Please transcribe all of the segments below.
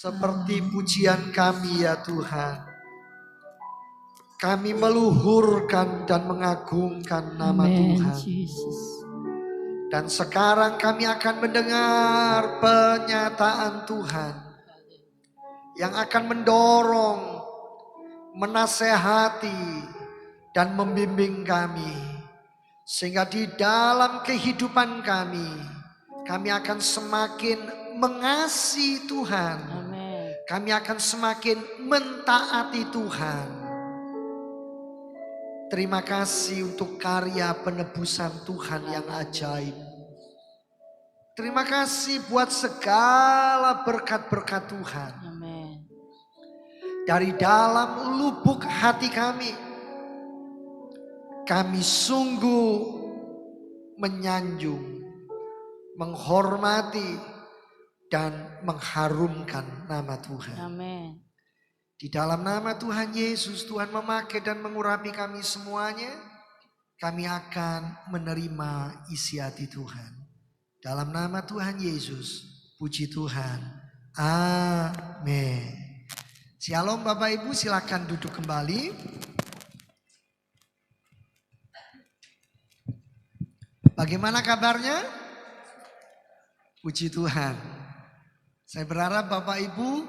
Seperti pujian kami ya Tuhan. Kami meluhurkan dan mengagungkan nama Tuhan. Dan sekarang kami akan mendengar pernyataan Tuhan yang akan mendorong, menasehati, dan membimbing kami. Sehingga di dalam kehidupan kami akan semakin mengasihi Tuhan. Kami akan semakin mentaati Tuhan. Terima kasih untuk karya penebusan Tuhan yang ajaib. Terima kasih buat segala berkat-berkat Tuhan. Dari dalam lubuk hati kami sungguh menyanjung, menghormati, dan mengharumkan nama Tuhan. Di dalam nama Tuhan Yesus, Tuhan memakai dan mengurapi kami semuanya. Kami akan menerima isi hati Tuhan. Dalam nama Tuhan Yesus, puji Tuhan. Amin. Shalom Bapak Ibu, silakan duduk kembali. Bagaimana kabarnya? Puji Tuhan. Saya berharap Bapak Ibu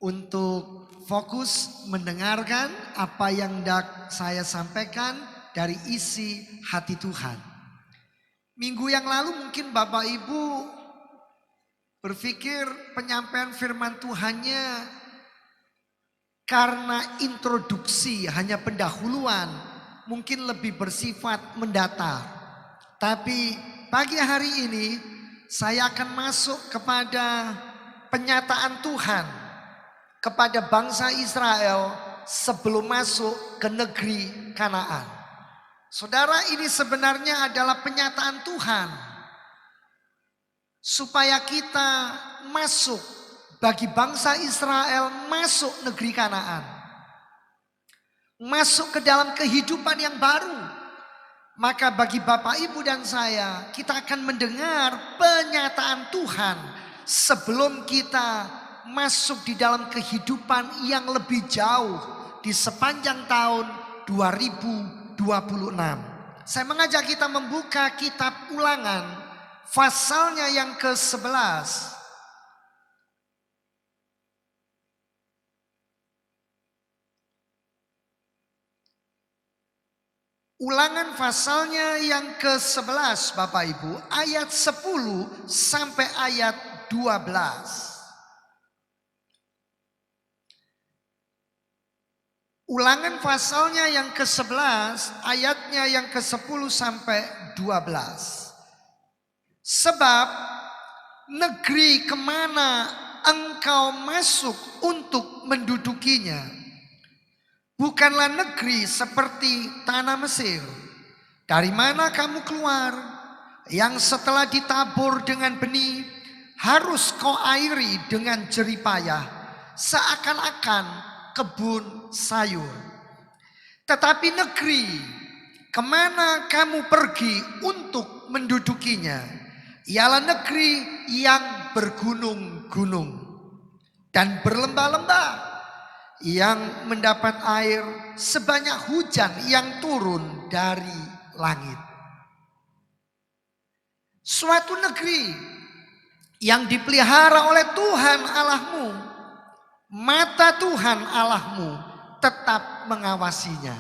untuk fokus mendengarkan apa yang hendak saya sampaikan dari isi hati Tuhan. Minggu yang lalu mungkin Bapak Ibu berpikir penyampaian firman Tuhannya karena introduksi, hanya pendahuluan, mungkin lebih bersifat mendatar. Tapi pagi hari ini saya akan masuk kepada penyataan Tuhan kepada bangsa Israel sebelum masuk ke negeri Kanaan. Saudara, ini sebenarnya adalah penyataan Tuhan supaya kita masuk, bagi bangsa Israel masuk negeri Kanaan, masuk ke dalam kehidupan yang baru. Maka bagi Bapak Ibu dan saya, kita akan mendengar penyataan Tuhan sebelum kita masuk di dalam kehidupan yang lebih jauh di sepanjang tahun 2026. Saya mengajak kita membuka kitab Ulangan pasalnya yang ke-11. Ulangan pasalnya yang ke-11 Bapak Ibu, ayat 10 sampai ayat 12. Ulangan pasalnya yang ke-11, ayatnya yang ke-10 sampai 12. Sebab negeri kemana engkau masuk untuk mendudukinya bukanlah negeri seperti tanah Mesir, dari mana kamu keluar, yang setelah ditabur dengan benih harus kau airi dengan jerih payah, seakan-akan kebun sayur. Tetapi negeri kemana kamu pergi untuk mendudukinya ialah negeri yang bergunung-gunung dan berlembah-lembah, yang mendapat air sebanyak hujan yang turun dari langit. Suatu negeri yang dipelihara oleh Tuhan Allahmu, mata Tuhan Allahmu tetap mengawasinya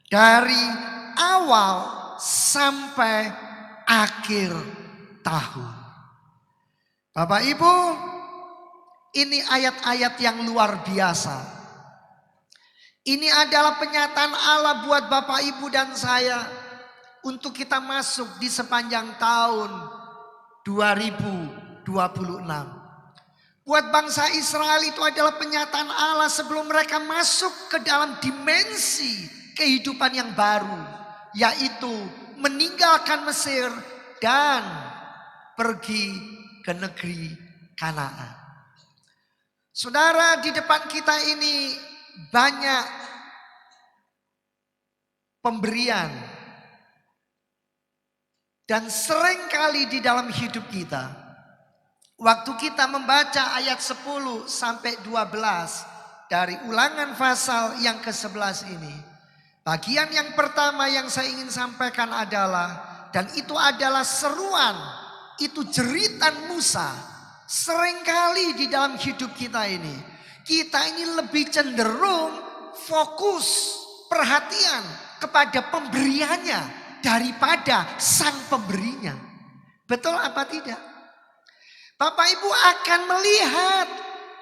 dari awal sampai akhir tahun. Bapak Ibu, ini ayat-ayat yang luar biasa. Ini adalah penyataan Allah buat Bapak Ibu dan saya untuk kita masuk di sepanjang tahun 2026. Buat bangsa Israel itu adalah penyataan Allah sebelum mereka masuk ke dalam dimensi kehidupan yang baru, yaitu meninggalkan Mesir dan pergi ke negeri Kanaan. Saudara, di depan kita ini banyak pemberian, dan seringkali di dalam hidup kita Waktu kita membaca ayat 10 sampai 12 dari Ulangan pasal yang ke-11 ini. Bagian yang pertama yang saya ingin sampaikan adalah, dan itu adalah seruan, itu jeritan Musa. Seringkali di dalam hidup kita ini lebih cenderung fokus perhatian kepada pemberiannya daripada sang pemberinya. Betul apa tidak? Bapak Ibu akan melihat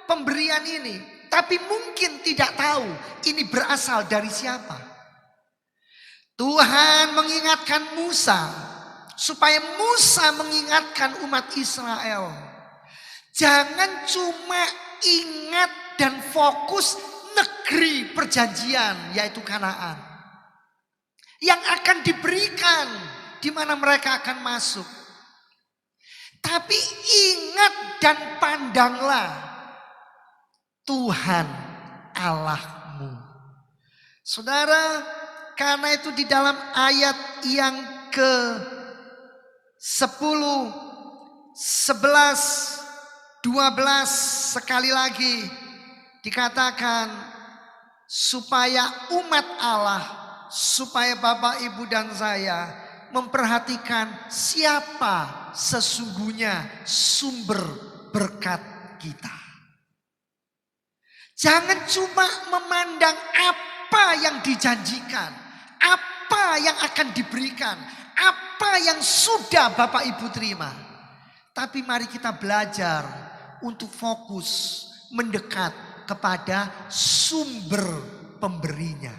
pemberian ini, tapi mungkin tidak tahu ini berasal dari siapa. Tuhan mengingatkan Musa supaya Musa mengingatkan umat Israel. Jangan cuma ingat dan fokus negeri perjanjian, yaitu Kanaan, yang akan diberikan, di mana mereka akan masuk. Tapi ingat dan pandanglah Tuhan Allahmu. Saudara, karena itu di dalam ayat yang ke-10, 11, 12 sekali lagi dikatakan supaya umat Allah, supaya Bapak, Ibu dan saya memperhatikan siapa sesungguhnya sumber berkat kita. Jangan cuma memandang apa yang dijanjikan, apa yang akan diberikan, apa yang sudah Bapak Ibu terima. Tapi mari kita belajar untuk fokus mendekat kepada sumber pemberinya.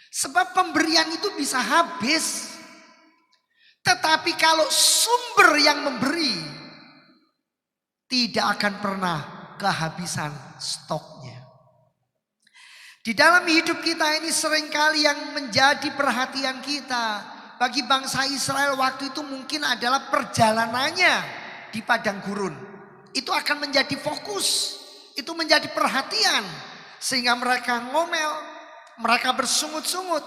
Sebab pemberian itu bisa habis. Tetapi kalau sumber yang memberi, tidak akan pernah kehabisan stoknya. Di dalam hidup kita ini seringkali yang menjadi perhatian kita bagi bangsa Israel waktu itu mungkin adalah perjalanannya di padang gurun. Itu akan menjadi fokus, itu menjadi perhatian. Sehingga mereka ngomel, mereka bersungut-sungut.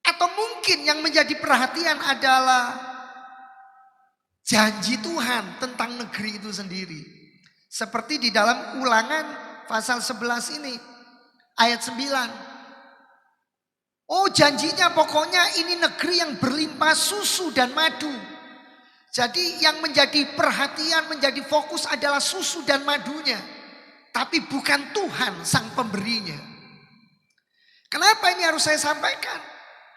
Atau mungkin yang menjadi perhatian adalah janji Tuhan tentang negeri itu sendiri. Seperti di dalam Ulangan pasal 11 ini, ayat 9. Oh, janjinya pokoknya ini negeri yang berlimpah susu dan madu. Jadi yang menjadi perhatian, menjadi fokus adalah susu dan madunya. Tapi bukan Tuhan sang pemberinya. Kenapa ini harus saya sampaikan?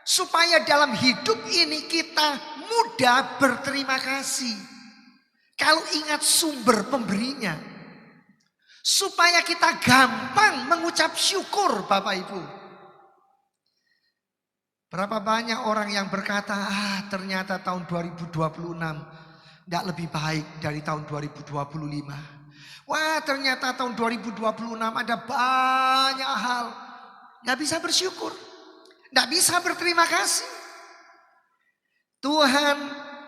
Supaya dalam hidup ini kita mudah berterima kasih. Kalau ingat sumber pemberinya. Supaya kita gampang mengucap syukur Bapak Ibu. Berapa banyak orang yang berkata, ternyata tahun 2026 tidak lebih baik dari tahun 2025. Wah, ternyata tahun 2026 ada banyak hal. Gak bisa bersyukur. Tidak bisa berterima kasih. Tuhan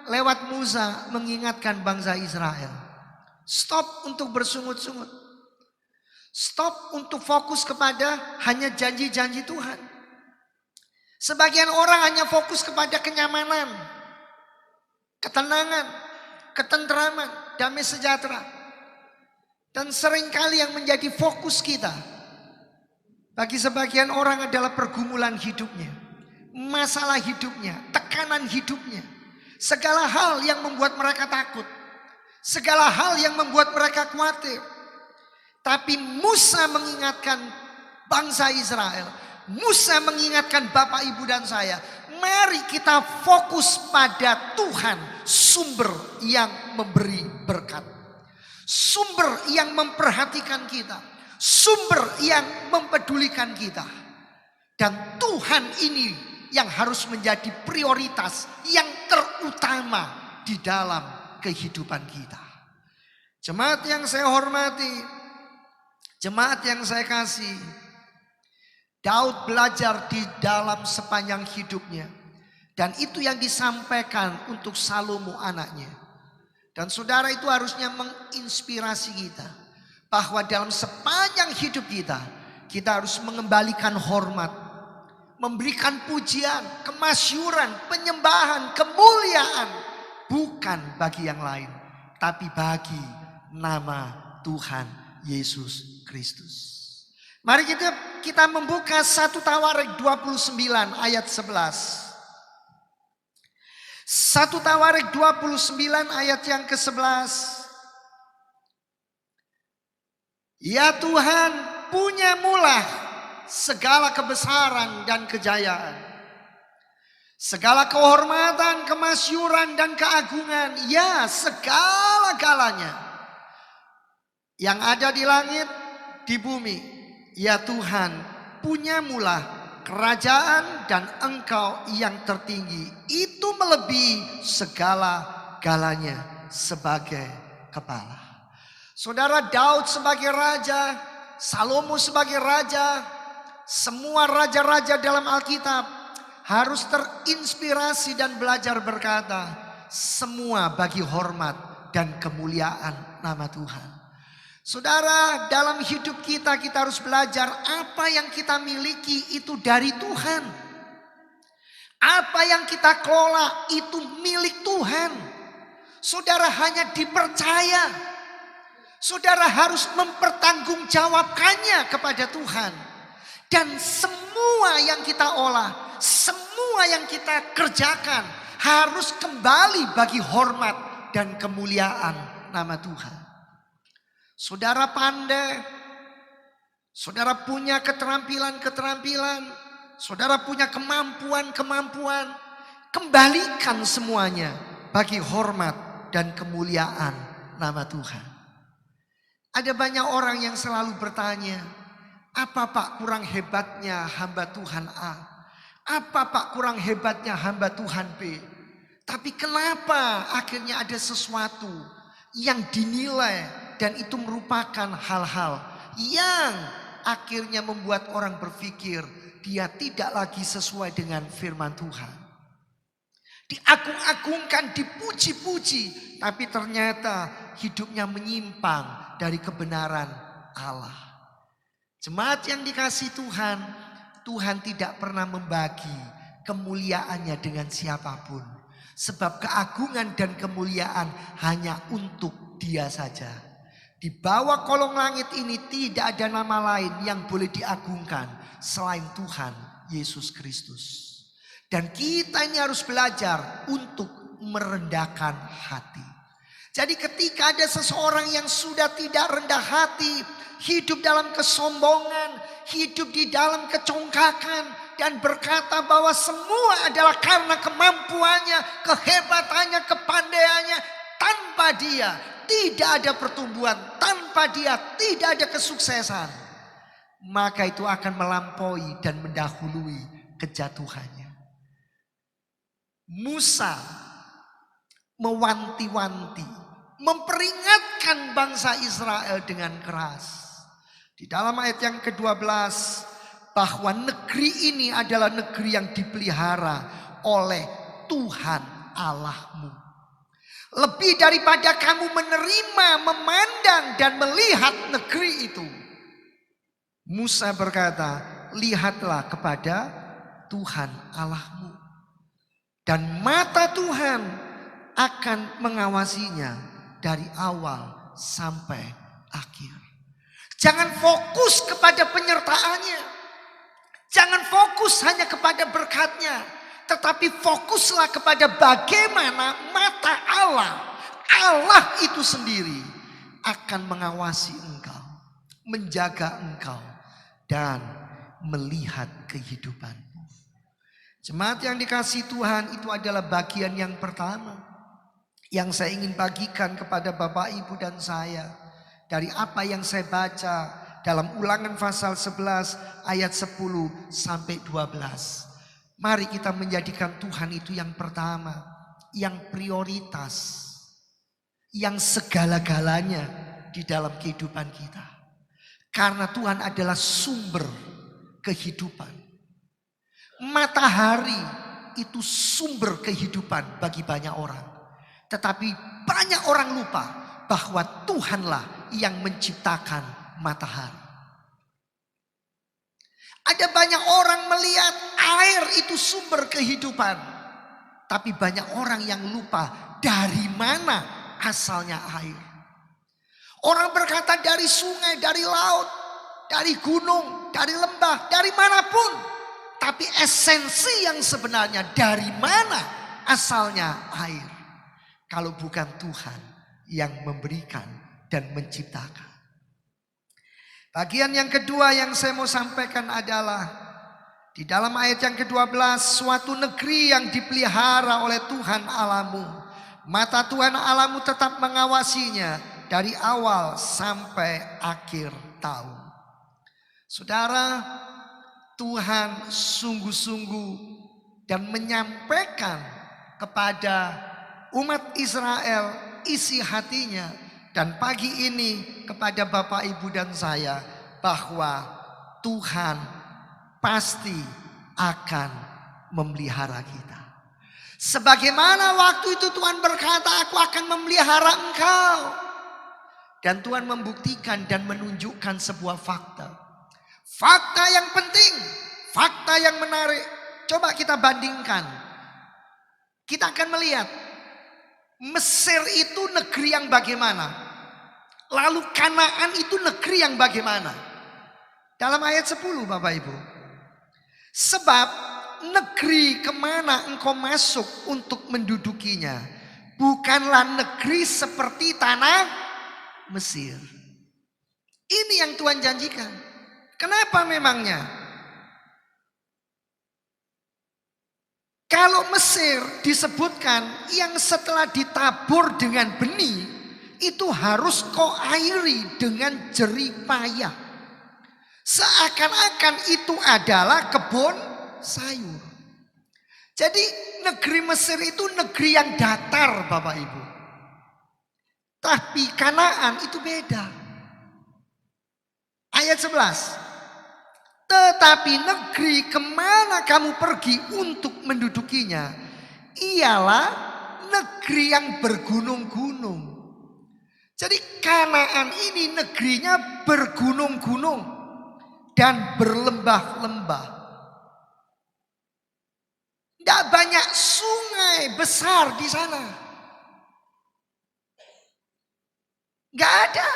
lewat Musa mengingatkan bangsa Israel. Stop untuk bersungut-sungut. Stop untuk fokus kepada hanya janji-janji Tuhan. Sebagian orang hanya fokus kepada kenyamanan, ketenangan, ketentraman, damai sejahtera. Dan seringkali yang menjadi fokus kita bagi sebagian orang adalah pergumulan hidupnya, masalah hidupnya, tekanan hidupnya. Segala hal yang membuat mereka takut, segala hal yang membuat mereka khawatir. Tapi Musa mengingatkan bangsa Israel, Musa mengingatkan Bapak, Ibu dan saya, mari kita fokus pada Tuhan, sumber yang memberi berkat, sumber yang memperhatikan kita, sumber yang mempedulikan kita. Dan Tuhan ini yang harus menjadi prioritas yang terutama di dalam kehidupan kita. Jemaat yang saya hormati, jemaat yang saya kasih, Daud belajar di dalam sepanjang hidupnya. Dan itu yang disampaikan untuk Salomo anaknya. Dan saudara, itu harusnya menginspirasi kita. Bahwa dalam sepanjang hidup kita, kita harus mengembalikan hormat, memberikan pujian, kemasyuran, penyembahan, kemuliaan bukan bagi yang lain, tapi bagi nama Tuhan Yesus Kristus. Mari kita membuka 1 Tawarik 29 ayat 11. 1 Tawarik 29 ayat yang ke-11. Ya Tuhan, punyamulah segala kebesaran dan kejayaan, segala kehormatan, kemasyuran dan keagungan, ya segala-galanya yang ada di langit, di bumi. Ya Tuhan, punyamulah kerajaan dan Engkau yang tertinggi. Itu melebihi segala-galanya sebagai kepala. Saudara, Daud sebagai raja, Salomo sebagai raja, semua raja-raja dalam Alkitab harus terinspirasi dan belajar berkata, semua bagi hormat dan kemuliaan nama Tuhan. Saudara, dalam hidup kita harus belajar apa yang kita miliki itu dari Tuhan. Apa yang kita kelola itu milik Tuhan. Saudara hanya dipercaya. Saudara harus mempertanggungjawabkannya kepada Tuhan. Dan semua yang kita olah, semua yang kita kerjakan harus kembali bagi hormat dan kemuliaan nama Tuhan. Saudara pandai, saudara punya keterampilan-keterampilan, saudara punya kemampuan-kemampuan, kembalikan semuanya bagi hormat dan kemuliaan nama Tuhan. Ada banyak orang yang selalu bertanya, apa Pak kurang hebatnya hamba Tuhan A? Apa Pak kurang hebatnya hamba Tuhan B? Tapi kenapa akhirnya ada sesuatu yang dinilai dan itu merupakan hal-hal yang akhirnya membuat orang berpikir dia tidak lagi sesuai dengan firman Tuhan. Diagung-agungkan, dipuji-puji, tapi ternyata hidupnya menyimpang dari kebenaran Allah. Jemaat yang dikasihi Tuhan, Tuhan tidak pernah membagi kemuliaannya dengan siapapun. Sebab keagungan dan kemuliaan hanya untuk Dia saja. Di bawah kolong langit ini tidak ada nama lain yang boleh diagungkan selain Tuhan Yesus Kristus. Dan kita ini harus belajar untuk merendahkan hati. Jadi ketika ada seseorang yang sudah tidak rendah hati, hidup dalam kesombongan, hidup di dalam kecongkakan, dan berkata bahwa semua adalah karena kemampuannya, kehebatannya, kepandaiannya, tanpa Dia tidak ada pertumbuhan, tanpa Dia tidak ada kesuksesan, maka itu akan melampaui dan mendahului kejatuhannya. Musa mewanti-wanti, memperingatkan bangsa Israel dengan keras. Di dalam ayat yang ke-12, bahwa negeri ini adalah negeri yang dipelihara oleh Tuhan Allahmu. Lebih daripada kamu menerima, memandang dan melihat negeri itu. Musa berkata, lihatlah kepada Tuhan Allahmu. Dan mata Tuhan akan mengawasinya dari awal sampai akhir. Jangan fokus kepada penyertaannya. Jangan fokus hanya kepada berkatnya. Tetapi fokuslah kepada bagaimana mata Allah itu sendiri akan mengawasi engkau, menjaga engkau, dan melihat kehidupanmu. Jemaat yang dikasihi Tuhan, itu adalah bagian yang pertama yang saya ingin bagikan kepada Bapak, Ibu, dan saya. Dari apa yang saya baca dalam Ulangan pasal 11 ayat 10 sampai 12. Mari kita menjadikan Tuhan itu yang pertama, yang prioritas, yang segala-galanya di dalam kehidupan kita. Karena Tuhan adalah sumber kehidupan. Matahari itu sumber kehidupan bagi banyak orang. Tetapi banyak orang lupa bahwa Tuhanlah yang menciptakan matahari. Ada banyak orang melihat air itu sumber kehidupan. Tapi banyak orang yang lupa dari mana asalnya air. Orang berkata dari sungai, dari laut, dari gunung, dari lembah, dari manapun. Tapi esensi yang sebenarnya dari mana asalnya air? Kalau bukan Tuhan yang memberikan dan menciptakan. Bagian yang kedua yang saya mau sampaikan adalah di dalam ayat yang ke-12, suatu negeri yang dipelihara oleh Tuhan Allahmu. Mata Tuhan Allahmu tetap mengawasinya dari awal sampai akhir tahun. Saudara, Tuhan sungguh-sungguh dan menyampaikan kepada umat Israel isi hatinya. Dan pagi ini kepada Bapak, Ibu dan saya bahwa Tuhan pasti akan memelihara kita. Sebagaimana waktu itu Tuhan berkata, aku akan memelihara engkau. Dan Tuhan membuktikan dan menunjukkan sebuah fakta. Fakta yang penting, fakta yang menarik. Coba kita bandingkan. Kita akan melihat Mesir itu negeri yang bagaimana. Lalu Kanaan itu negeri yang bagaimana. Dalam ayat 10 Bapak Ibu. Sebab negeri kemana engkau masuk untuk mendudukinya bukanlah negeri seperti tanah Mesir. Ini yang Tuhan janjikan. Kenapa memangnya? Kalau Mesir disebutkan yang setelah ditabur dengan benih itu harus kau airi dengan jerih payah. Seakan-akan itu adalah kebun sayur. Jadi negeri Mesir itu negeri yang datar Bapak Ibu. Tapi Kanaan itu beda. Ayat 11. Tetapi negeri kemana kamu pergi untuk mendudukinya ialah negeri yang bergunung-gunung. Jadi Kanaan ini negerinya bergunung-gunung dan berlembah-lembah. Tidak banyak sungai besar di sana. Tidak ada.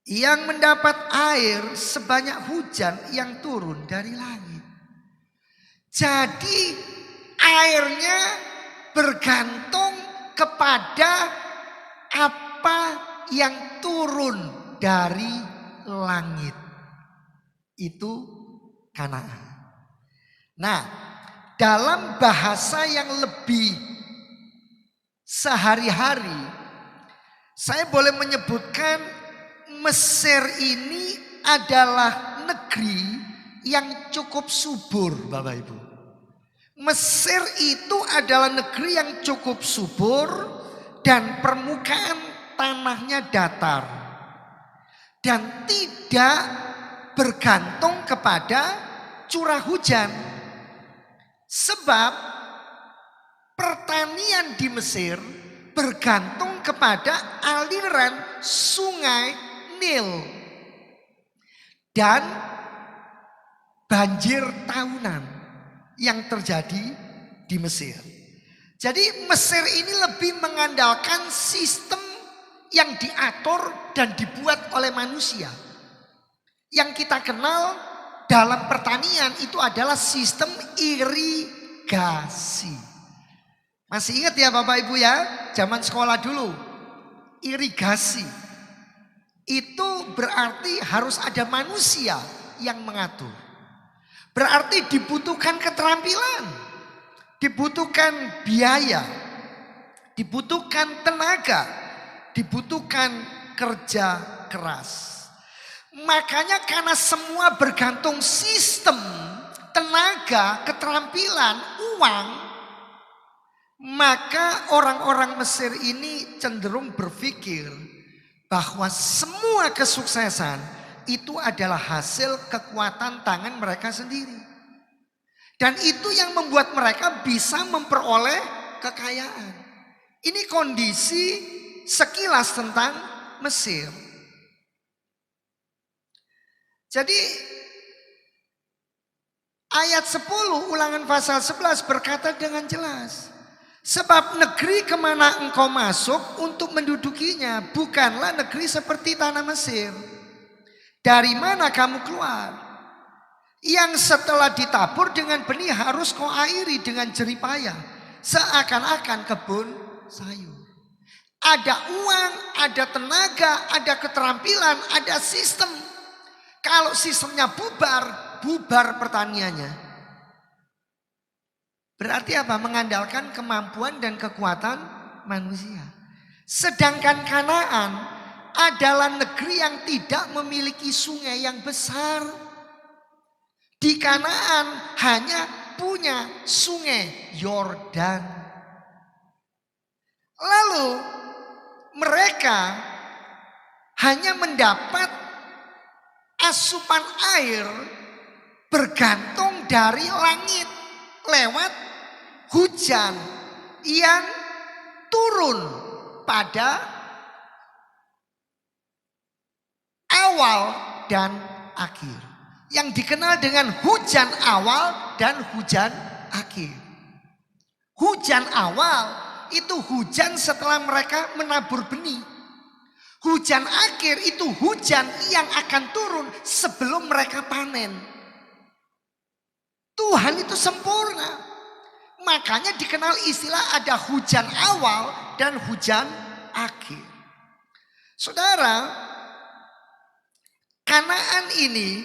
Yang mendapat air sebanyak hujan yang turun dari langit. Jadi airnya bergantung kepada apa yang turun dari langit. Itu Kanaan. Nah, dalam bahasa yang lebih sehari-hari, saya boleh menyebutkan Mesir ini adalah negeri yang cukup subur Bapak Ibu. Mesir itu adalah negeri yang cukup subur dan permukaan tanahnya datar. Dan tidak bergantung kepada curah hujan. Sebab pertanian di Mesir bergantung kepada aliran sungai Nil. Dan banjir tahunan yang terjadi di Mesir. Jadi Mesir ini lebih mengandalkan sistem yang diatur dan dibuat oleh manusia. Yang kita kenal dalam pertanian itu adalah sistem irigasi. Masih ingat ya Bapak Ibu ya, zaman sekolah dulu. Irigasi itu berarti harus ada manusia yang mengatur. Berarti dibutuhkan keterampilan, dibutuhkan biaya, dibutuhkan tenaga, dibutuhkan kerja keras. Makanya karena semua bergantung sistem, tenaga, keterampilan, uang, maka orang-orang Mesir ini cenderung berpikir bahwa semua kesuksesan itu adalah hasil kekuatan tangan mereka sendiri. Dan itu yang membuat mereka bisa memperoleh kekayaan. Ini kondisi sekilas tentang Mesir. Jadi ayat 10 Ulangan pasal 11 berkata dengan jelas. Sebab negeri kemana engkau masuk untuk mendudukinya bukanlah negeri seperti tanah Mesir. Dari mana kamu keluar? Yang setelah ditabur dengan benih harus kau airi dengan jerih payah. Seakan-akan kebun sayur. Ada uang, ada tenaga, ada keterampilan, ada sistem. Kalau sistemnya bubar, bubar pertaniannya. Berarti apa? Mengandalkan kemampuan dan kekuatan manusia. Sedangkan Kanaan adalah negeri yang tidak memiliki sungai yang besar. Di Kanaan hanya punya sungai Yordan. Lalu mereka hanya mendapat asupan air bergantung dari langit lewat hujan yang turun pada awal dan akhir. Yang dikenal dengan hujan awal dan hujan akhir. Hujan awal itu hujan setelah mereka menabur benih. Hujan akhir itu hujan yang akan turun sebelum mereka panen. Tuhan itu sempurna. Makanya dikenal istilah ada hujan awal dan hujan akhir. Saudara, Kanaan ini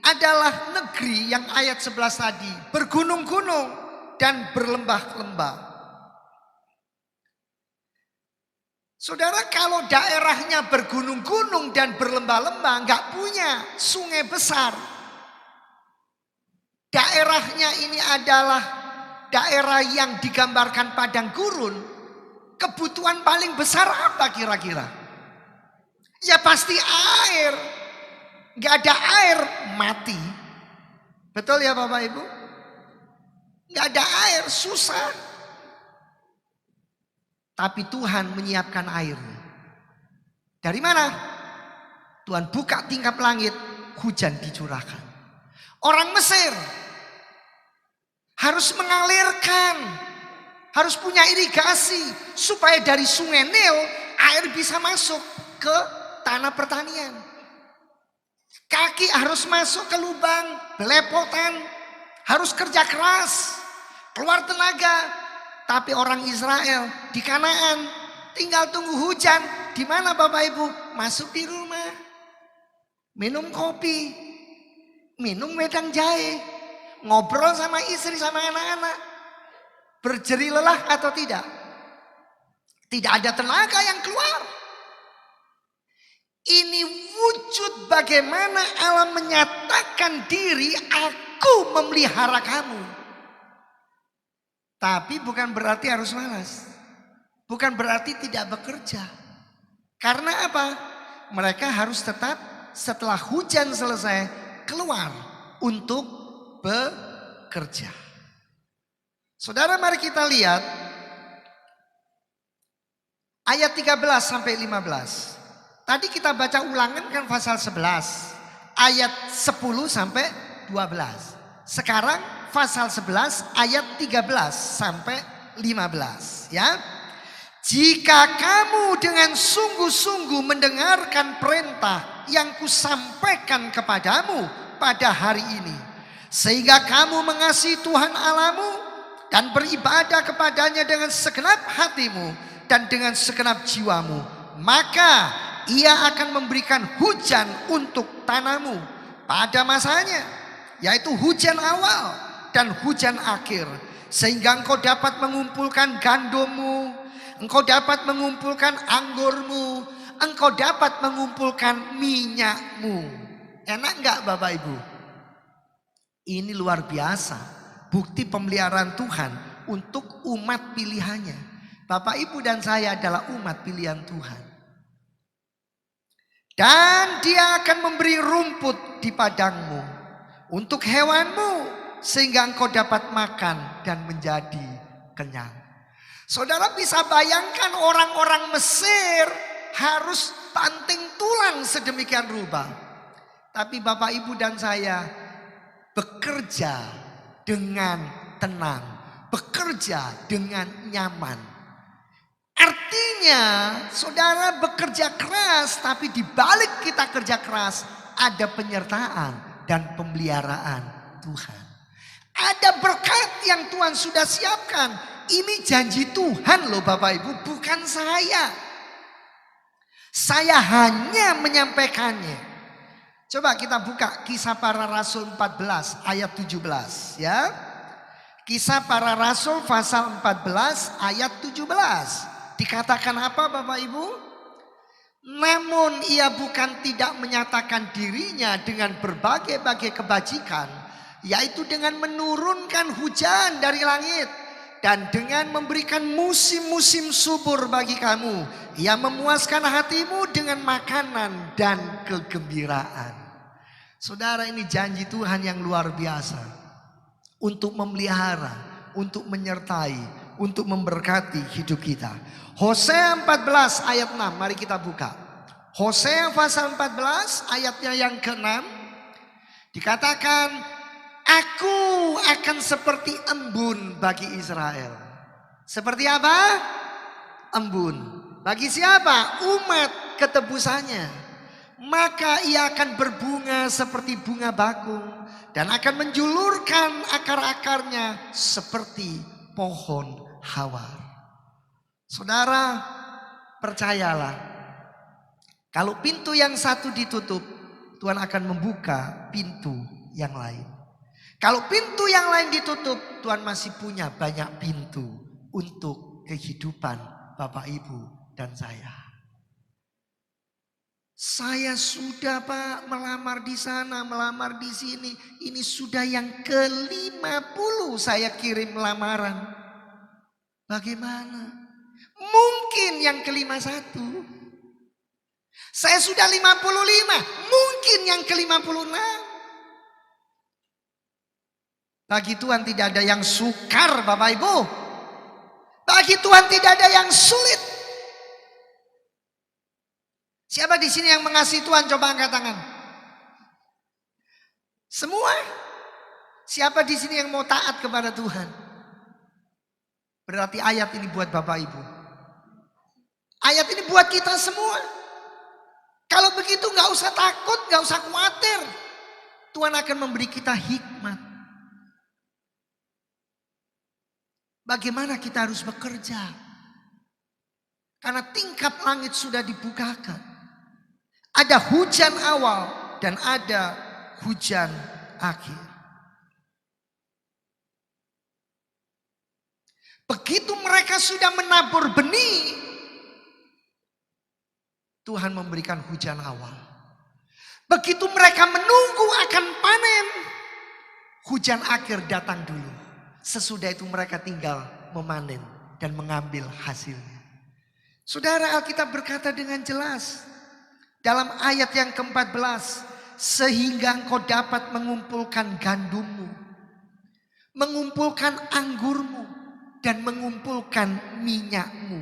adalah negeri yang ayat 11 tadi, bergunung-gunung dan berlembah-lembah. Saudara, kalau daerahnya bergunung-gunung dan berlembah-lembah, nggak punya sungai besar. Daerahnya ini adalah daerah yang digambarkan padang gurun. Kebutuhan paling besar apa kira-kira? Ya pasti air. Nggak ada air, mati. Betul ya Bapak Ibu? Nggak ada air, susah. Tapi Tuhan menyiapkan air. Dari mana? Tuhan buka tingkap langit, hujan dicurahkan. Orang Mesir harus mengalirkan, harus punya irigasi supaya dari sungai Nil air bisa masuk ke tanah pertanian. Kaki harus masuk ke lubang, belepotan, harus kerja keras, keluar tenaga. Tapi orang Israel di Kanaan tinggal tunggu hujan. Di mana Bapak Ibu? Masuk di rumah, minum kopi, minum wedang jahe, ngobrol sama istri sama anak-anak. Berjeri lelah atau tidak? Tidak ada tenaga yang keluar. Ini wujud bagaimana Allah menyatakan diri, aku memelihara kamu. Tapi bukan berarti harus malas. Bukan berarti tidak bekerja. Karena apa? Mereka harus tetap setelah hujan selesai keluar untuk bekerja. Saudara, mari kita lihat ayat 13 sampai 15. Tadi kita baca ulangan kan pasal 11. Ayat 10 sampai 12. Sekarang pasal 11 ayat 13 sampai 15 ya. Jika kamu dengan sungguh-sungguh mendengarkan perintah yang kusampaikan kepadamu pada hari ini, sehingga kamu mengasihi Tuhan Allahmu dan beribadah kepadanya dengan segenap hatimu dan dengan segenap jiwamu, maka Ia akan memberikan hujan untuk tanahmu pada masanya, yaitu hujan awal dan hujan akhir, sehingga engkau dapat mengumpulkan gandummu, engkau dapat mengumpulkan anggurmu, engkau dapat mengumpulkan minyakmu. Enak enggak Bapak Ibu? Ini luar biasa, bukti pemeliharaan Tuhan untuk umat pilihannya. Bapak Ibu dan saya adalah umat pilihan Tuhan. Dan Dia akan memberi rumput di padangmu untuk hewanmu, sehingga engkau dapat makan dan menjadi kenyang. Saudara bisa bayangkan orang-orang Mesir harus banting tulang sedemikian rupa. Tapi Bapak Ibu dan saya bekerja dengan tenang, bekerja dengan nyaman. Artinya saudara bekerja keras, tapi di balik kita kerja keras ada penyertaan dan pemeliharaan Tuhan. Ada berkat yang Tuhan sudah siapkan. Ini janji Tuhan loh Bapak Ibu, bukan saya. Saya hanya menyampaikannya. Coba kita buka Kisah Para Rasul 14 ayat 17 ya. Kisah Para Rasul pasal 14 ayat 17. Dikatakan apa Bapak Ibu? Namun ia bukan tidak menyatakan dirinya dengan berbagai-bagai kebajikan, yaitu dengan menurunkan hujan dari langit dan dengan memberikan musim-musim subur bagi kamu. Ia memuaskan hatimu dengan makanan dan kegembiraan. Saudara, ini janji Tuhan yang luar biasa. Untuk memelihara, untuk menyertai, untuk memberkati hidup kita. Hosea 14 ayat 6, mari kita buka. Hosea pasal 14 ayatnya yang ke-6. Dikatakan, aku akan seperti embun bagi Israel. Seperti apa? Embun. Bagi siapa? Umat ketebusannya. Maka ia akan berbunga seperti bunga bakung dan akan menjulurkan akar-akarnya seperti pohon hawar. Saudara, percayalah, kalau pintu yang satu ditutup, Tuhan akan membuka pintu yang lain. Kalau pintu yang lain ditutup, Tuhan masih punya banyak pintu untuk kehidupan Bapak Ibu dan saya. Saya sudah Pak melamar di sana, melamar di sini. Ini sudah yang ke-50 saya kirim lamaran. Bagaimana? Mungkin yang ke-51. Saya sudah 55, mungkin yang ke-56. Bagi Tuhan tidak ada yang sukar Bapak Ibu. Bagi Tuhan tidak ada yang sulit. Siapa di sini yang mengasihi Tuhan? Coba angkat tangan. Semua? Siapa di sini yang mau taat kepada Tuhan? Berarti ayat ini buat Bapak Ibu. Ayat ini buat kita semua. Kalau begitu gak usah takut, gak usah khawatir. Tuhan akan memberi kita hikmat. Bagaimana kita harus bekerja? Karena tingkap langit sudah dibukakan. Ada hujan awal dan ada hujan akhir. Begitu mereka sudah menabur benih, Tuhan memberikan hujan awal. Begitu mereka menunggu akan panen, hujan akhir datang dulu. Sesudah itu mereka tinggal memanen dan mengambil hasilnya. Saudara, Alkitab berkata dengan jelas dalam ayat yang ke-14, sehingga engkau dapat mengumpulkan gandummu, mengumpulkan anggurmu, dan mengumpulkan minyakmu.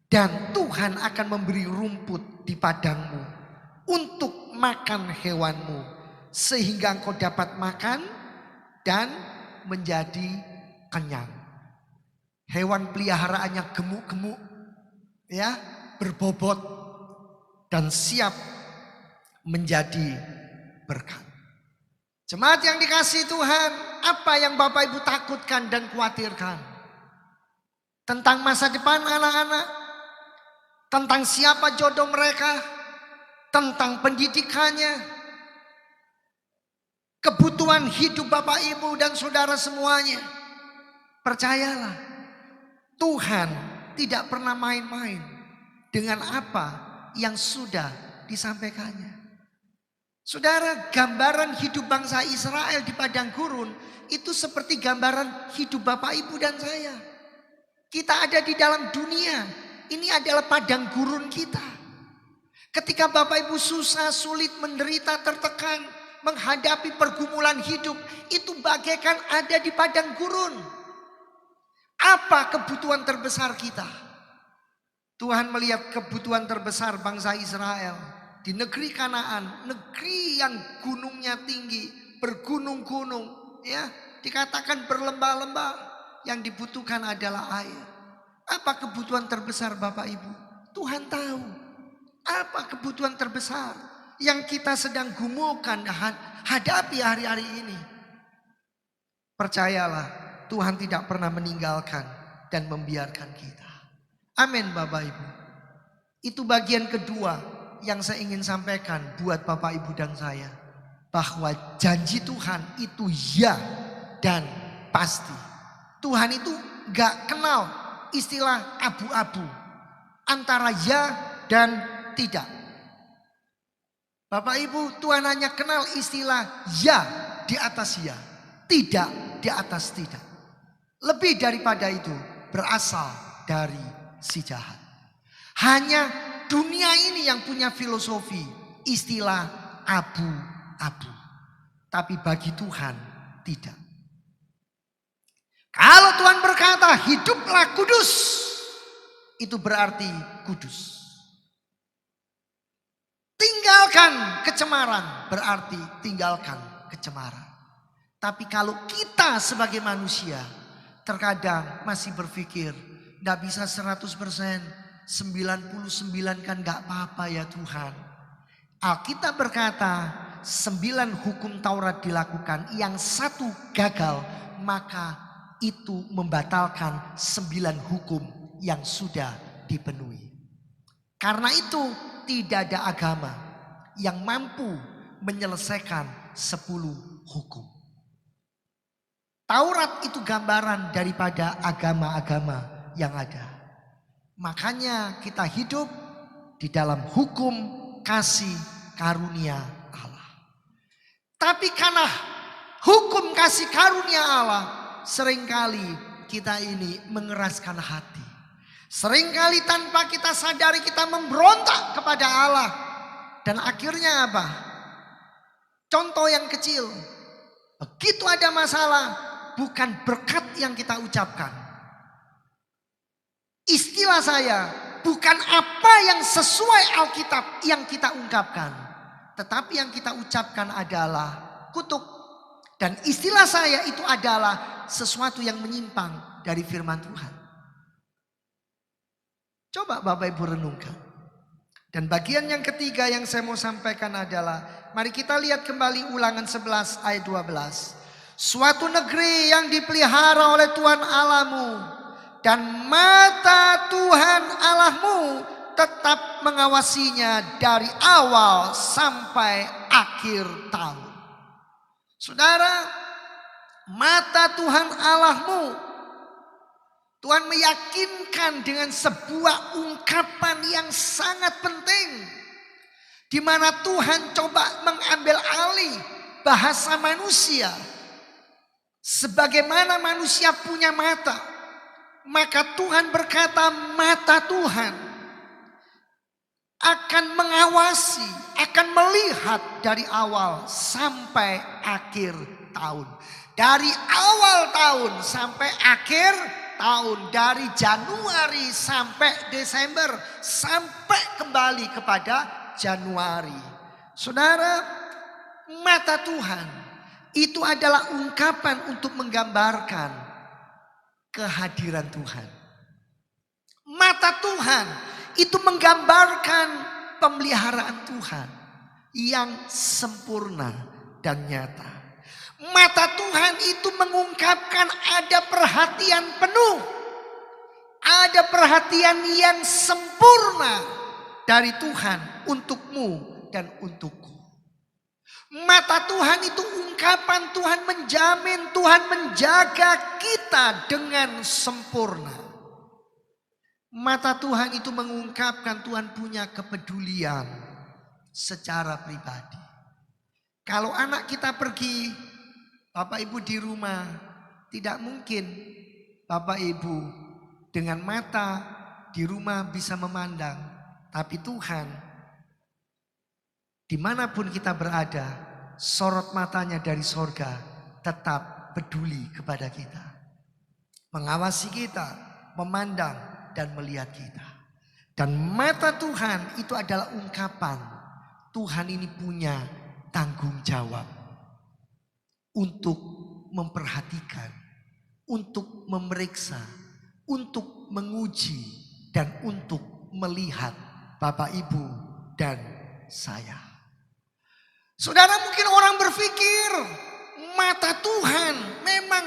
Dan Tuhan akan memberi rumput di padangmu untuk makan hewanmu, sehingga engkau dapat makan dan menjadi kenyang. Hewan peliharaannya gemuk-gemuk, ya, berbobot dan siap menjadi berkat. Jemaat yang dikasihi Tuhan, apa yang Bapak Ibu takutkan dan khawatirkan? Tentang masa depan anak-anak, tentang siapa jodoh mereka, tentang pendidikannya, kebutuhan hidup Bapak Ibu dan saudara semuanya. Percayalah, Tuhan tidak pernah main-main dengan apa yang sudah disampaikannya. Saudara, gambaran hidup bangsa Israel di padang gurun itu seperti gambaran hidup Bapak Ibu dan saya. Kita ada di dalam dunia, ini adalah padang gurun kita. Ketika Bapak Ibu susah, sulit, menderita, tertekan, menghadapi pergumulan hidup, itu bagaikan ada di padang gurun. Apa kebutuhan terbesar kita? Tuhan melihat kebutuhan terbesar bangsa Israel di negeri Kanaan, negeri yang gunungnya tinggi, bergunung-gunung, ya, dikatakan berlembah-lembah, Yang dibutuhkan adalah air. Apa kebutuhan terbesar Bapak Ibu? Tuhan tahu. Apa kebutuhan terbesar yang kita sedang gumulkan hadapi hari-hari ini? Percayalah, Tuhan tidak pernah meninggalkan dan membiarkan kita. Amin Bapak Ibu. Itu bagian kedua yang saya ingin sampaikan buat Bapak Ibu dan saya. Bahwa janji Tuhan itu ya dan pasti. Tuhan itu gak kenal istilah abu-abu. Antara ya dan tidak. Bapak Ibu, Tuhan hanya kenal istilah ya di atas ya. Tidak di atas tidak. Lebih daripada itu berasal dari si jahat. Hanya dunia ini yang punya filosofi istilah abu-abu. Tapi bagi Tuhan tidak. Kalau Tuhan berkata hiduplah kudus, itu berarti kudus. Tinggalkan kecemaran berarti tinggalkan kecemaran. Tapi kalau kita sebagai manusia terkadang masih berpikir gak bisa 100%, 99 kan gak apa-apa ya Tuhan. Alkitab berkata 9 hukum Taurat dilakukan, yang satu gagal, maka itu membatalkan 9 hukum yang sudah dipenuhi. Karena itu tidak ada agama yang mampu menyelesaikan 10 hukum. Taurat itu gambaran daripada agama-agama yang ada. Makanya kita hidup di dalam hukum kasih karunia Allah. Tapi karena hukum kasih karunia Allah, seringkali kita ini mengeraskan hati. Seringkali tanpa kita sadari kita memberontak kepada Allah. Dan akhirnya apa? Contoh yang kecil. Begitu ada masalah, bukan berkat yang kita ucapkan. Istilah saya, bukan apa yang sesuai Alkitab yang kita ungkapkan. Tetapi yang kita ucapkan adalah kutuk. Dan istilah saya itu adalah sesuatu yang menyimpang dari firman Tuhan. Coba Bapak Ibu renungkan. Dan bagian yang ketiga yang saya mau sampaikan adalah, mari kita lihat kembali Ulangan 11 ayat 12. Suatu negeri yang dipelihara oleh Tuhan Allahmu, dan mata Tuhan Allahmu tetap mengawasinya dari awal sampai akhir tahun. Saudara, mata Tuhan Allahmu, Tuhan meyakinkan dengan sebuah ungkapan yang sangat penting. Di mana Tuhan coba mengambil alih bahasa manusia. Sebagaimana manusia punya mata, maka Tuhan berkata mata Tuhan akan mengawasi, akan melihat dari awal sampai akhir tahun. Dari awal tahun sampai akhir tahun, dari Januari sampai Desember, sampai kembali kepada Januari. Saudara, mata Tuhan itu adalah ungkapan untuk menggambarkan kehadiran Tuhan. Mata Tuhan itu menggambarkan pemeliharaan Tuhan yang sempurna dan nyata. Mata Tuhan itu mengungkapkan ada perhatian penuh. Ada perhatian yang sempurna dari Tuhan untukmu dan untukku. Mata Tuhan itu ungkapan Tuhan menjamin, Tuhan menjaga kita dengan sempurna. Mata Tuhan itu mengungkapkan Tuhan punya kepedulian secara pribadi. Kalau anak kita pergi, Bapak Ibu di rumah, tidak mungkin Bapak Ibu dengan mata di rumah bisa memandang. Tapi Tuhan, dimanapun kita berada, sorot matanya dari sorga tetap peduli kepada kita. Mengawasi kita, memandang dan melihat kita. Dan mata Tuhan itu adalah ungkapan Tuhan ini punya tanggung jawab untuk memperhatikan untuk memeriksa, untuk menguji, dan untuk melihat Bapak Ibu dan saya. Saudara, mungkin orang berpikir mata Tuhan memang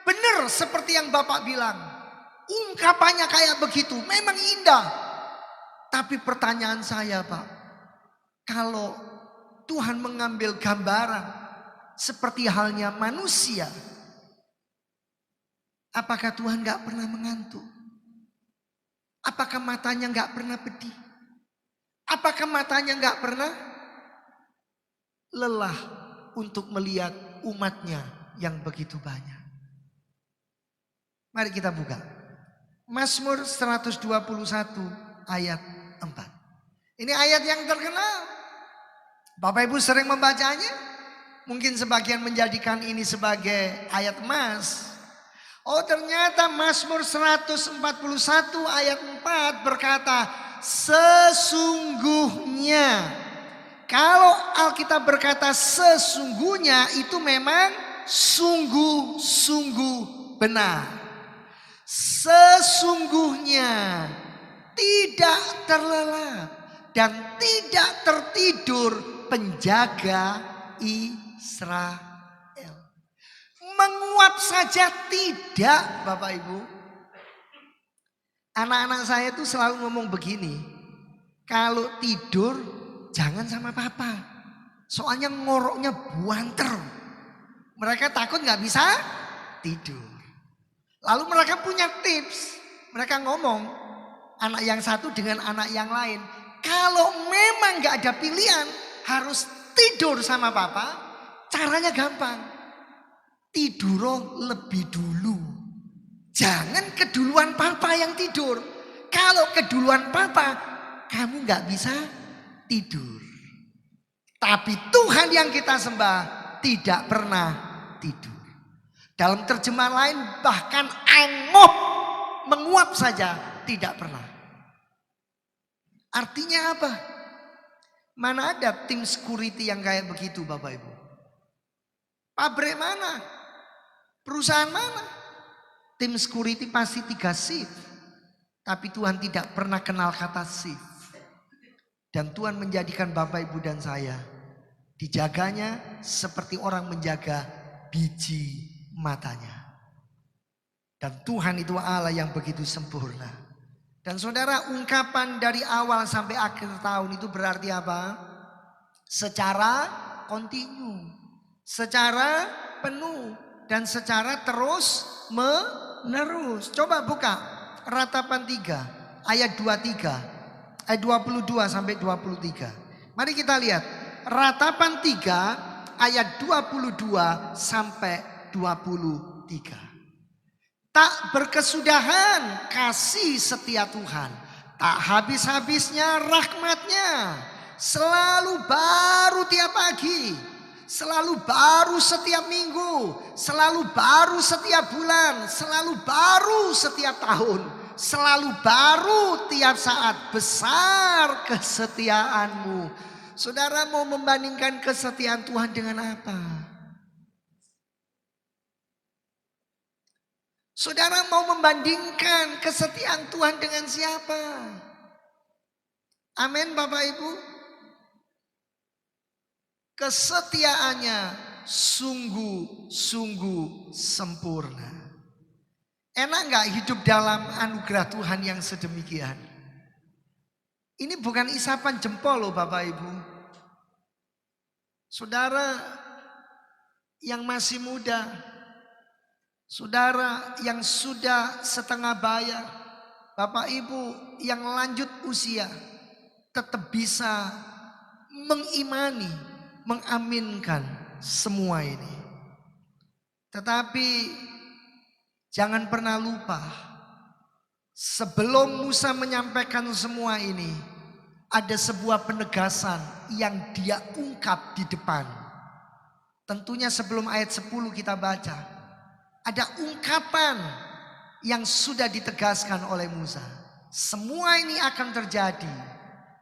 benar seperti yang Bapak bilang. Ungkapannya kayak begitu, memang indah. Tapi pertanyaan saya, Pak, kalau Tuhan mengambil gambaran seperti halnya manusia, apakah Tuhan gak pernah mengantuk? Apakah matanya gak pernah pedih? Apakah matanya gak pernah lelah untuk melihat umatnya yang begitu banyak? Mari kita buka Mazmur 121 ayat 4. Ini ayat yang terkenal. Bapak Ibu sering membacanya. Mungkin sebagian menjadikan ini sebagai ayat emas. Oh, ternyata Mazmur 141 ayat 4 berkata, sesungguhnya. Kalau Alkitab berkata sesungguhnya, itu memang sungguh-sungguh benar. Sesungguhnya tidak terlelap dan tidak tertidur penjaga Israel. Menguap saja tidak, Bapak Ibu. Anak-anak saya tuh selalu ngomong begini, kalau tidur jangan sama papa, soalnya ngoroknya buanter. Mereka takut gak bisa tidur. Lalu mereka punya tips. Mereka ngomong, anak yang satu dengan anak yang lain, kalau memang gak ada pilihan harus tidur sama papa, caranya gampang. Tidur lebih dulu. Jangan keduluan papa yang tidur. Kalau keduluan papa, kamu gak bisa tidur. Tapi Tuhan yang kita sembah tidak pernah tidur. Dalam terjemahan lain bahkan angop, menguap saja tidak pernah. Artinya apa? Mana ada tim security yang kayak begitu, Bapak Ibu? Pabrik mana? Perusahaan mana? Tim security pasti 3 shift. Tapi Tuhan tidak pernah kenal kata shift. Dan Tuhan menjadikan Bapak Ibu dan saya dijaganya seperti orang menjaga biji matanya. Dan Tuhan itu Allah yang begitu sempurna. Dan saudara, ungkapan dari awal sampai akhir tahun itu berarti apa? Secara kontinu, secara penuh, dan secara terus menerus. Coba buka Ratapan 3 ayat 23, ayat 22 sampai 23. Mari kita lihat Ratapan 3 ayat 22 sampai 23. Tak berkesudahan kasih setia Tuhan, tak habis-habisnya rahmatnya, selalu baru tiap pagi, selalu baru setiap minggu, selalu baru setiap bulan, selalu baru setiap tahun, selalu baru tiap saat. Besar kesetiaanmu. Saudara mau membandingkan kesetiaan Tuhan dengan apa? Saudara mau membandingkan kesetiaan Tuhan dengan siapa? Amin, Bapak Ibu. Kesetiaannya sungguh-sungguh sempurna. Enak gak hidup dalam anugerah Tuhan yang sedemikian? Ini bukan isapan jempol loh Bapak Ibu. Saudara yang masih muda, saudara yang sudah setengah bayar, Bapak Ibu yang lanjut usia, tetap bisa mengimani, mengaminkan semua ini. Tetapi jangan pernah lupa, sebelum Musa menyampaikan semua ini, ada sebuah penegasan yang dia ungkap di depan. Tentunya sebelum ayat 10 kita baca, ada ungkapan yang sudah ditegaskan oleh Musa. Semua ini akan terjadi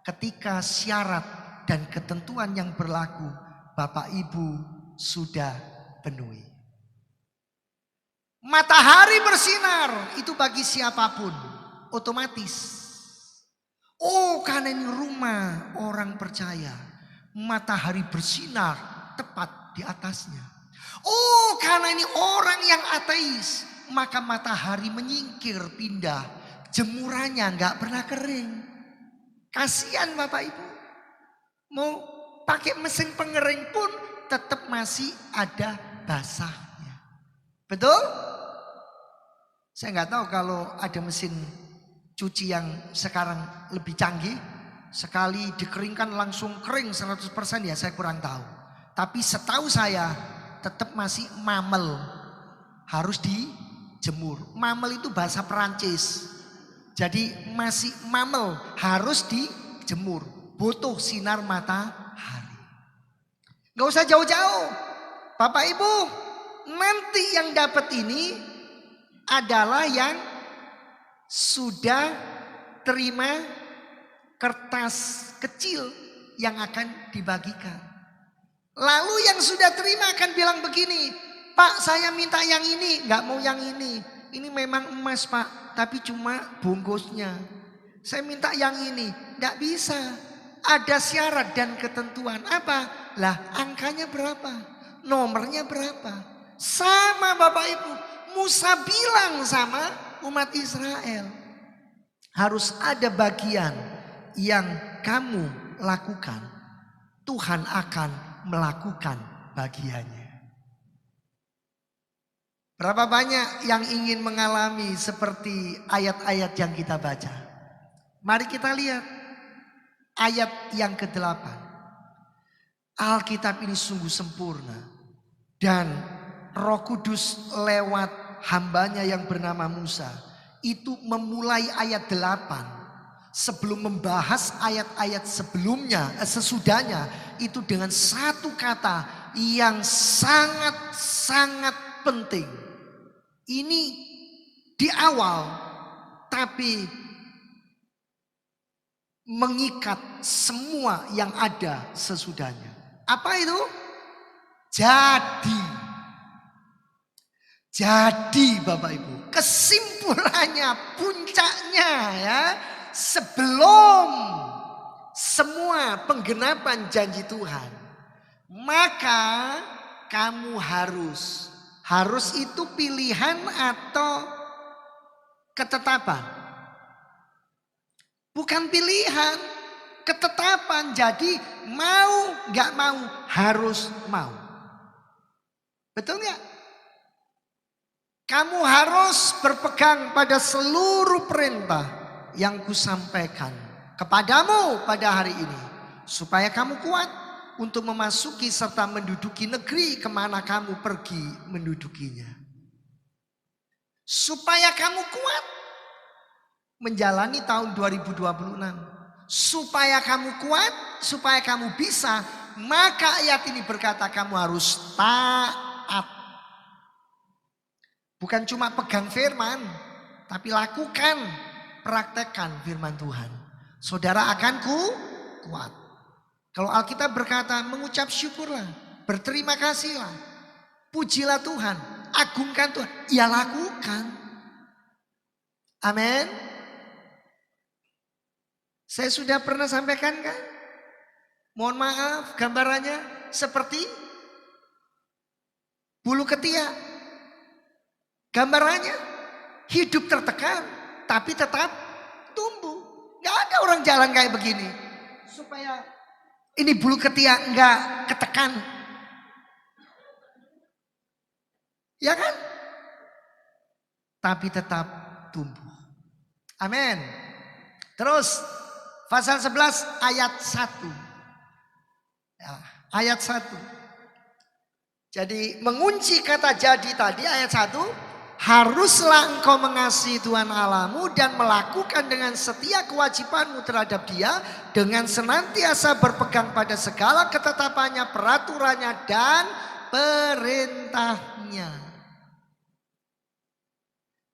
ketika syarat dan ketentuan yang berlaku Bapak Ibu sudah penuhi. Matahari bersinar itu bagi siapapun otomatis. Oh, karena ini rumah orang percaya, matahari bersinar tepat di atasnya. Oh, karena ini orang yang ateis, maka matahari menyingkir pindah, jemurannya nggak pernah kering. Kasihan Bapak Ibu, mau pakai mesin pengering pun tetap masih ada basahnya. Betul? Saya nggak tahu kalau ada mesin cuci yang sekarang lebih canggih, sekali dikeringkan langsung kering 100% ya saya kurang tahu. Tapi setahu saya tetap masih mamel, harus dijemur. Mamel itu bahasa Perancis. Jadi masih mamel, harus dijemur. Butuh sinar matahari. Gak usah jauh-jauh. Bapak Ibu, nanti yang dapat ini adalah yang sudah terima kertas kecil yang akan dibagikan. Lalu yang sudah terima akan bilang begini, Pak saya minta yang ini, gak mau yang ini. Ini memang emas Pak, tapi cuma bungkusnya. Saya minta yang ini, gak bisa. Ada syarat dan ketentuan. Apa? Lah angkanya berapa? Nomornya berapa? Sama Bapak Ibu, Musa bilang sama umat Israel, harus ada bagian yang kamu lakukan, Tuhan akan melakukan bagiannya. Berapa banyak yang ingin mengalami seperti ayat-ayat yang kita baca? Mari kita lihat ayat yang ke-8. Alkitab ini sungguh sempurna dan Roh Kudus lewat hambanya yang bernama Musa itu memulai ayat 8 sebelum membahas ayat-ayat sebelumnya, sesudahnya itu dengan satu kata yang sangat-sangat penting. Ini di awal tapi mengikat semua yang ada sesudahnya. Apa itu? Jadi Bapak Ibu, kesimpulannya, puncaknya ya, sebelum semua penggenapan janji Tuhan, maka kamu harus itu pilihan atau ketetapan? Bukan pilihan, ketetapan. Jadi mau gak mau harus mau. Betul gak? Kamu harus berpegang pada seluruh perintah yang kusampaikan kepadamu pada hari ini. Supaya kamu kuat untuk memasuki serta menduduki negeri kemana kamu pergi mendudukinya. Supaya kamu kuat menjalani tahun 2026. Supaya kamu kuat, supaya kamu bisa, maka ayat ini berkata kamu harus taat. Bukan cuma pegang firman, tapi lakukan, praktekkan firman Tuhan. Saudara akan kuat. Kalau Alkitab berkata mengucap syukurlah, berterima kasihlah, pujilah Tuhan, agungkan Tuhan, ya lakukan. Amin. Saya sudah pernah sampaikan kan? Mohon maaf, gambarannya seperti bulu ketiak. Gambarannya hidup tertekan tapi tetap tumbuh. Gak ada orang jalan kayak begini. Supaya ini bulu ketiak gak ketekan. Ya kan? Tapi tetap tumbuh. Amin. Terus pasal 11 ayat 1. Ya, ayat 1. Jadi mengunci kata jadi tadi ayat 1. Haruslah engkau mengasihi Tuhan Allahmu dan melakukan dengan setia kewajibanmu terhadap Dia dengan senantiasa berpegang pada segala ketetapannya, peraturannya dan perintahnya.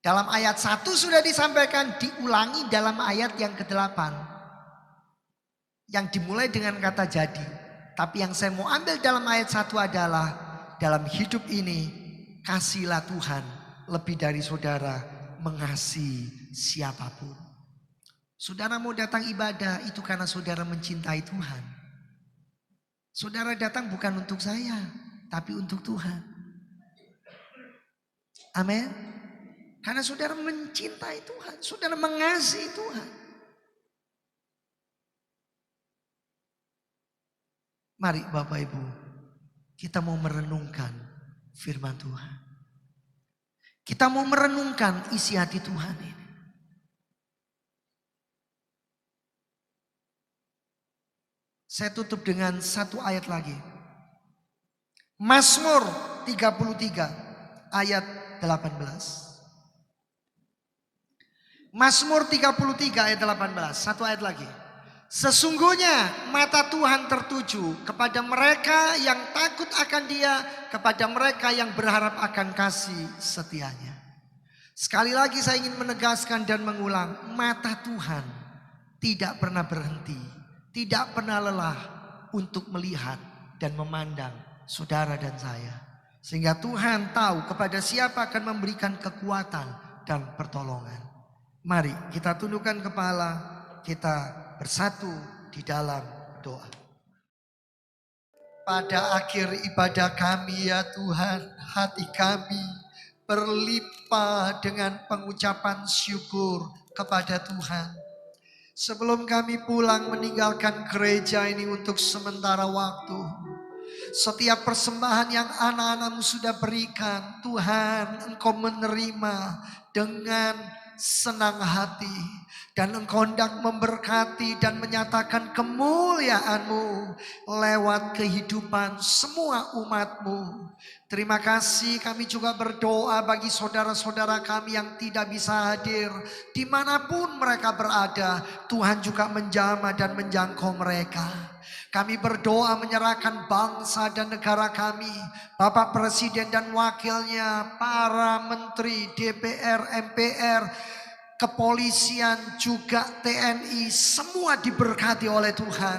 Dalam ayat 1 sudah disampaikan, diulangi dalam ayat yang ke-8. Yang dimulai dengan kata jadi. Tapi yang saya mau ambil dalam ayat 1 adalah dalam hidup ini kasihlah Tuhan, lebih dari saudara mengasihi siapapun. Saudara mau datang ibadah itu karena saudara mencintai Tuhan. Saudara datang bukan untuk saya, tapi untuk Tuhan. Amin. Karena saudara mencintai Tuhan, saudara mengasihi Tuhan. Mari Bapak Ibu, kita mau merenungkan firman Tuhan. Kita mau merenungkan isi hati Tuhan ini. Saya tutup dengan satu ayat lagi. Mazmur 33 ayat 18. Mazmur 33 ayat 18. Satu ayat lagi. Sesungguhnya mata Tuhan tertuju kepada mereka yang takut akan Dia, kepada mereka yang berharap akan kasih setianya. Sekali lagi saya ingin menegaskan dan mengulang, mata Tuhan tidak pernah berhenti, tidak pernah lelah untuk melihat dan memandang saudara dan saya. Sehingga Tuhan tahu kepada siapa akan memberikan kekuatan dan pertolongan. Mari kita tundukkan kepala, kita bersatu di dalam doa. Pada akhir ibadah kami ya Tuhan, hati kami berlimpah dengan pengucapan syukur kepada Tuhan. Sebelum kami pulang meninggalkan gereja ini untuk sementara waktu, setiap persembahan yang anak-anakmu sudah berikan, Tuhan, Engkau menerima dengan senang hati. Dan Engkau hendak memberkati dan menyatakan kemuliaan-Mu lewat kehidupan semua umat-Mu. Terima kasih, kami juga berdoa bagi saudara-saudara kami yang tidak bisa hadir. Dimanapun mereka berada, Tuhan juga menjamah dan menjangkau mereka. Kami berdoa menyerahkan bangsa dan negara kami, Bapak Presiden dan wakilnya, para menteri, DPR, MPR, kepolisian, juga TNI, semua diberkati oleh Tuhan.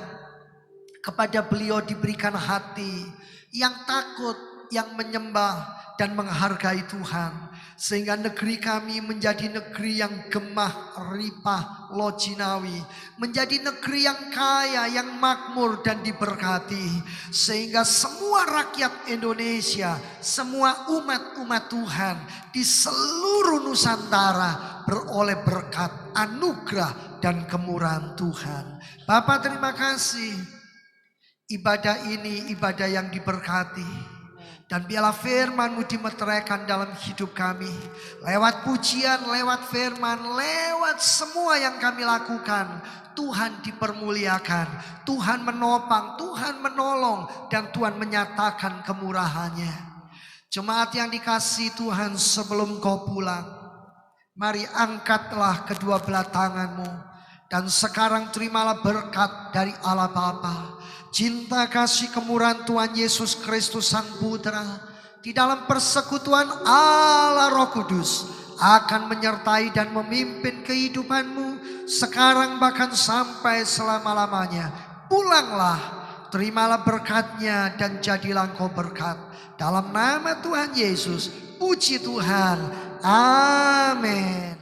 Kepada beliau diberikan hati yang takut, yang menyembah dan menghargai Tuhan. Sehingga negeri kami menjadi negeri yang gemah, ripah, lojinawi. Menjadi negeri yang kaya, yang makmur dan diberkati. Sehingga semua rakyat Indonesia, semua umat-umat Tuhan di seluruh Nusantara beroleh berkat, anugerah dan kemurahan Tuhan. Bapak terima kasih. Ibadah ini ibadah yang diberkati. Dan biarlah firman-Mu dimeteraikan dalam hidup kami. Lewat pujian, lewat firman, lewat semua yang kami lakukan. Tuhan dipermuliakan, Tuhan menopang, Tuhan menolong. Dan Tuhan menyatakan kemurahannya. Jemaat yang dikasihi Tuhan, sebelum kau pulang, mari angkatlah kedua belah tanganmu. Dan sekarang terimalah berkat dari Allah Bapa, cinta kasih kemurahan Tuhan Yesus Kristus Sang Putra, di dalam persekutuan Allah Roh Kudus akan menyertai dan memimpin kehidupanmu sekarang bahkan sampai selama-lamanya. Pulanglah, terimalah berkatnya dan jadilah engkau berkat. Dalam nama Tuhan Yesus, puji Tuhan. Amin.